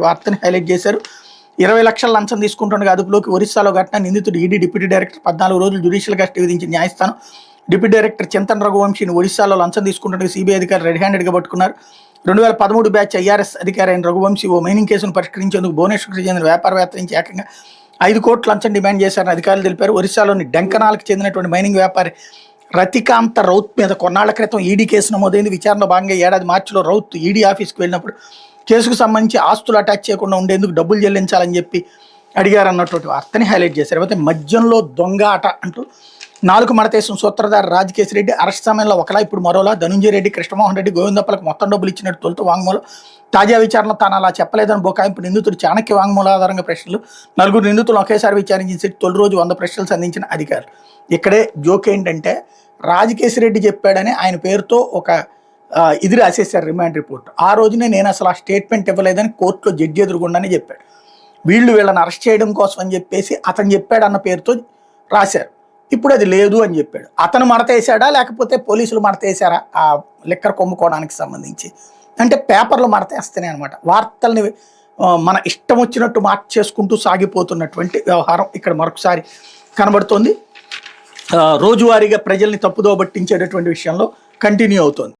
వార్తని హైలైట్ చేశారు. 20 లక్షల లంచం తీసుకుంటుండగా అదుపులోకి ఒరిస్సాలో ఘటన. నిందితుడు ఈడీ డిప్యూటీ డైరెక్టర్ 14 రోజులు జ్యుడిషియల్ కస్టడీ విధించిన న్యాయస్థానం. డిప్యూటీ డైరెక్టర్ చింతన్ రఘువంశీని ఒరిస్సాలో లంచం తీసుకుంటుండగా సిబిఐ అధికారులు రెడ్ హ్యాండెడ్గా పట్టుకున్నారు. 2013 బ్యాచ్ ఐఆర్ఎస్ అధికారి అయిన రఘువంశీ ఓ మైనింగ్ కేసును పరిష్కరించేందుకు భువనేశ్వర్కి చెందిన వ్యాపారవేత్త నుంచి ఏకంగా 5 కోట్ల లంచం డిమాండ్ చేశారని అధికారులు తెలిపారు. ఒరిస్సాలోని డెంకనాలకు చెందినటువంటి మైనింగ్ వ్యాపారి రతికాంత రౌత్ మీద కొన్నాళ్ల క్రితం ఈడీ కేసు నమోదైంది. విచారణలో భాగంగా ఏడాది మార్చిలో రౌత్ ఈడీ ఆఫీస్కి వెళ్ళినప్పుడు కేసుకు సంబంధించి ఆస్తులు అటాచ్ చేయకుండా ఉండేందుకు డబ్బులు చెల్లించాలని చెప్పి అడిగారన్నటువంటి వార్తని హైలైట్ చేశారు. అయితే మద్యంలో దొంగ ఆట అంటూ 4 మడతేసిన సూత్రధారి రాజకేశ్ రెడ్డి అరెస్ట్ సమయంలో ఒకలా ఇప్పుడు మరోలా. ధనుంజయ రెడ్డి, కృష్ణమోహన్ రెడ్డి, గోవిందప్పలకు మొత్తం డబ్బులు ఇచ్చినట్టు తొలుత వాంగ్మూలం. తాజా విచారణలో తాను అలా చెప్పలేదని బొకాయింపు. నిందితుడు చాణక్య వాంగ్మూల ఆధారంగా ప్రశ్నలు. 4 నిందితులు ఒకేసారి విచారించిన తొలి రోజు 100 ప్రశ్నలు సంధించిన అధికారులు. ఇక్కడే జోక్ ఏంటంటే రాజకేశ్ రెడ్డి చెప్పాడని ఆయన పేరుతో ఒక ఇది రాసేశారు రిమాండ్ రిపోర్ట్. ఆ రోజునే నేను అసలు ఆ స్టేట్మెంట్ ఇవ్వలేదని కోర్టులో జడ్జి ఎదురుగుండానే చెప్పాడు. వీళ్ళని అరెస్ట్ చేయడం కోసం అని చెప్పేసి అతను చెప్పాడన్న పేరుతో రాశారు. ఇప్పుడు అది లేదు అని చెప్పాడు. అతను మడతేసాడా లేకపోతే పోలీసులు మడతేసారా ఆ లిక్కర్ కొమ్ముకోవడానికి సంబంధించి అంటే పేపర్లు మడతేస్తేనే అనమాట. వార్తల్ని మన ఇష్టం వచ్చినట్టు మార్చేసుకుంటూ సాగిపోతున్నటువంటి వ్యవహారం ఇక్కడ మరొకసారి కనబడుతోంది. రోజువారీగా ప్రజల్ని తప్పుదో పట్టించేటటువంటి విషయంలో కంటిన్యూ అవుతోంది.